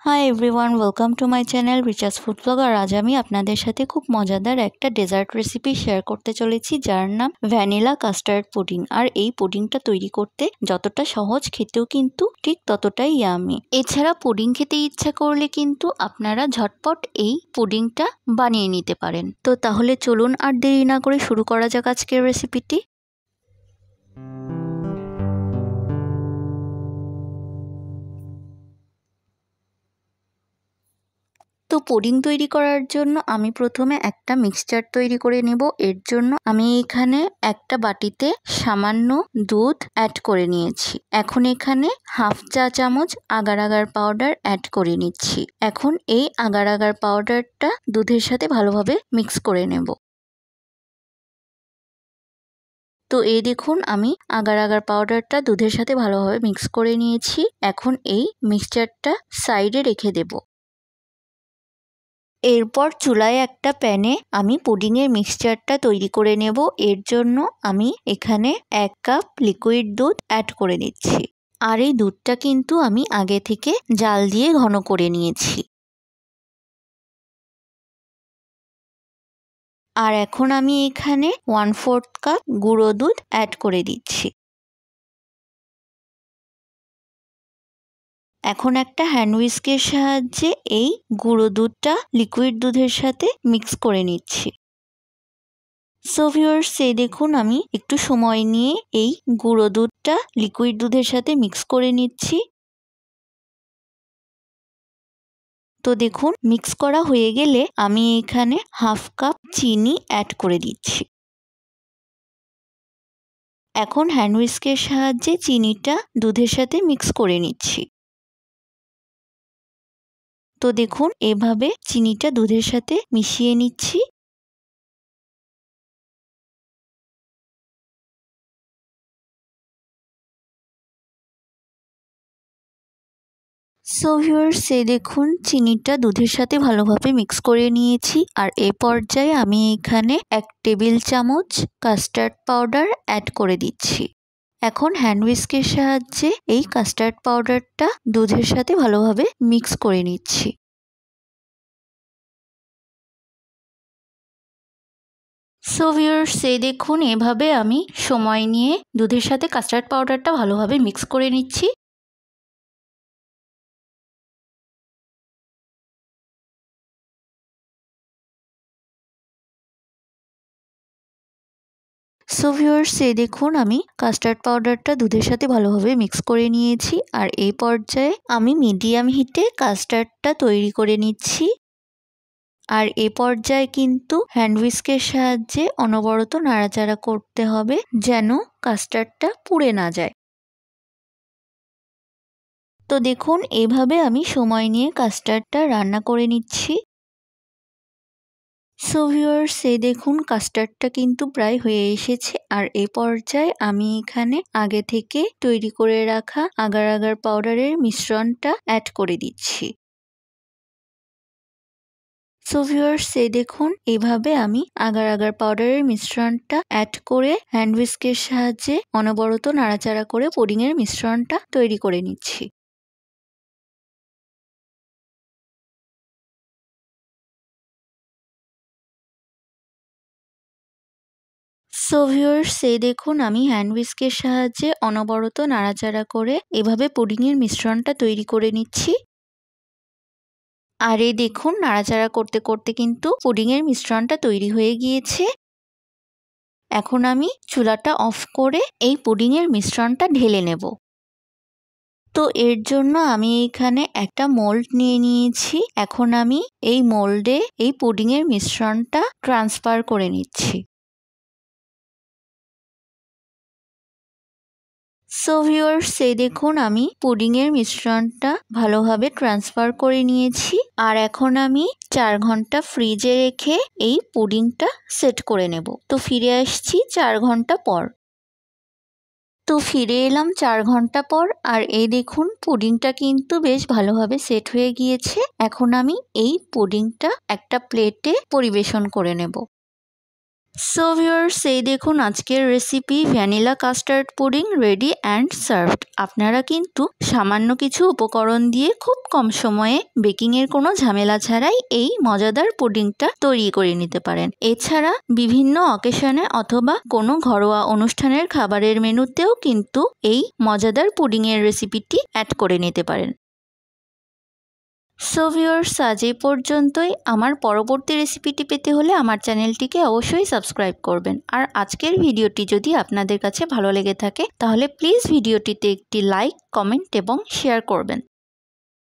High everyone, welcome to my channel Richa's food blog. আর আজ আমি আপনাদের সাথে খুব মজাদার একটা ডেজার্ট রেসিপি শেয়ার করতে চলেছি, যার নাম ভ্যানিলা কাস্টার্ড পুডিং। আর এই পুডিংটা তৈরি করতে যতটা সহজ, খেতেও কিন্তু ঠিক ততটাই ইয়ামি। এছাড়া পুডিং খেতে ইচ্ছা করলে কিন্তু আপনারা ঝটপট এই পুডিংটা বানিয়ে নিতে পারেন। তো তাহলে চলুন আর দেরি না করে শুরু করা যাক আজকের রেসিপিটি। তো পুডিং তৈরি করার জন্য আমি প্রথমে একটা মিক্সচার তৈরি করে নেব। এর জন্য আমি এখানে একটা বাটিতে সামান্য দুধ অ্যাড করে নিয়েছি। এখন এখানে হাফ চা চামচ আগার আগার পাউডার অ্যাড করে নিচ্ছি। এখন এই আগার আগার পাউডারটা দুধের সাথে ভালোভাবে মিক্স করে নেব। তো এই দেখুন, আমি আগার আগার পাউডারটা দুধের সাথে ভালোভাবে মিক্স করে নিয়েছি। এখন এই মিক্সচারটা সাইডে রেখে দেব। এরপর চুলায় একটা প্যানে আমি পুডিংয়ের মিক্সচারটা তৈরি করে নেব। এর জন্য আমি এখানে 1 কাপ লিকুইড দুধ অ্যাড করে দিচ্ছি। আর এই দুধটা কিন্তু আমি আগে থেকে জাল দিয়ে ঘন করে নিয়েছি। আর এখন আমি এখানে 1/4 কাপ গুঁড়ো দুধ অ্যাড করে দিচ্ছি। এখন একটা হ্যান্ড হুইস্কের সাহায্যে এই গুঁড়ো দুধটা লিকুইড দুধের সাথে মিক্স করে নিচ্ছি। সো ভিউয়ার্স, এই দেখুন, আমি একটু সময় নিয়ে এই গুঁড়ো দুধটা লিকুইড দুধের সাথে মিক্স করে নিচ্ছি। তো দেখুন, মিক্স করা হয়ে গেলে আমি এখানে হাফ কাপ চিনি অ্যাড করে দিচ্ছি। এখন হ্যান্ড হুইস্কের সাহায্যে চিনিটা দুধের সাথে মিক্স করে নিচ্ছি। তো দেখুন, এভাবে চিনিটা দুধের সাথে মিশিয়ে নিচ্ছি। সো ভিউয়ার্স, এই দেখুন, চিনিটা দুধের সাথে ভালোভাবে মিক্স করে নিয়েছি। আর এ পর্যায়ে আমি এখানে 1 টেবিল চামচ কাস্টার্ড পাউডার অ্যাড করে দিচ্ছি। এখন হ্যান্ড হুইস্কের সাহায্যে এই কাস্টার্ড পাউডারটা দুধের সাথে ভালোভাবে মিক্স করে নিচ্ছি। সো ভিউয়ার্স, এই দেখুন, এভাবে আমি সময় নিয়ে দুধের সাথে কাস্টার্ড পাউডারটা ভালোভাবে মিক্স করে নিচ্ছি। সো ভিউয়ার্স, এই দেখুন, আমি কাস্টার্ড পাউডারটা দুধের সাথে ভালোভাবে মিক্স করে নিয়েছি। আর এই পর্যায়ে আমি মিডিয়াম হিটে কাস্টার্ডটা তৈরি করে নিচ্ছি। আর এ পর্যায়ে কিন্তু হ্যান্ড হুইস্কের সাহায্যে অনবরত নাড়াচাড়া করতে হবে, যেন কাস্টার্ডটা পুড়ে না যায়। তো দেখুন, এভাবে আমি সময় নিয়ে কাস্টার্ডটা রান্না করে নিচ্ছি। সো ভিউয়ার্স, এই দেখুন, কাস্টার্ডটা কিন্তু প্রায় হয়ে এসেছে। আর এই পর্যায়ে আমি এখানে আগে থেকে তৈরি করে রাখা আগার আগার পাউডারের মিশ্রণটা অ্যাড করে দিচ্ছি। সো ভিউয়ার্স, এই দেখুন, এভাবে আমি আগার আগার পাউডারের মিশ্রণটা অ্যাড করে হ্যান্ড হুইস্কের সাহায্যে অনবরত নাড়াচাড়া করে পুডিংয়ের মিশ্রণটা তৈরি করে নিচ্ছি। সো ভিউয়ার্স, এই দেখুন, আমি হ্যান্ড হুইস্কের সাহায্যে অনবরত নাড়াচাড়া করে এভাবে পুডিংয়ের মিশ্রণটা তৈরি করে নিচ্ছি। আর এই দেখুন, নাড়াচাড়া করতে করতে কিন্তু পুডিংয়ের মিশ্রণটা তৈরি হয়ে গিয়েছে। এখন আমি চুলাটা অফ করে এই পুডিংয়ের মিশ্রণটা ঢেলে নেব। তো এর জন্য আমি এখানে একটা মোল্ড নিয়ে নিয়েছি। এখন আমি এই মোল্ডে এই পুডিংয়ের মিশ্রণটা ট্রান্সফার করে নিচ্ছি। সো ভিউয়ার্স, এই দেখুন, আমি পুডিংয়ের মিশ্রণটা ভালোভাবে ট্রান্সফার করে নিয়েছি। আর এখন আমি 4 ঘন্টা ফ্রিজে রেখে এই পুডিংটা সেট করে নেব। তো ফিরে আসছি 4 ঘন্টা পর। তো ফিরে এলাম 4 ঘন্টা পর। আর এই দেখুন, পুডিংটা কিন্তু বেশ ভালোভাবে সেট হয়ে গিয়েছে। এখন আমি এই পুডিংটা একটা প্লেটে পরিবেশন করে নেব। সো ভিউয়ার্স, এই দেখুন আজকের recipe vanilla custard pudding ready and served. আপনারা কিন্তু সামান্য কিছু উপকরণ দিয়ে খুব কম সময়ে বেকিংয়ের কোনো ঝামেলা ছাড়াই এই মজাদার পুডিংটা তৈরি করে নিতে পারেন। এছাড়া বিভিন্ন অকেশনে অথবা কোনো ঘরোয়া অনুষ্ঠানের খাবারের মেনুতেও কিন্তু এই মজাদার পুডিংয়ের রেসিপিটি অ্যাড করে নিতে পারেন। সো ভিউয়ার্স, আজ এই পর্যন্তই। আমার পরবর্তী রেসিপিটি পেতে হলে আমার চ্যানেলটিকে অবশ্যই সাবস্ক্রাইব করবেন। আর আজকের ভিডিওটি যদি আপনাদের কাছে ভালো লেগে থাকে তাহলে প্লিজ ভিডিওটিতে একটি লাইক, কমেন্ট এবং শেয়ার করবেন।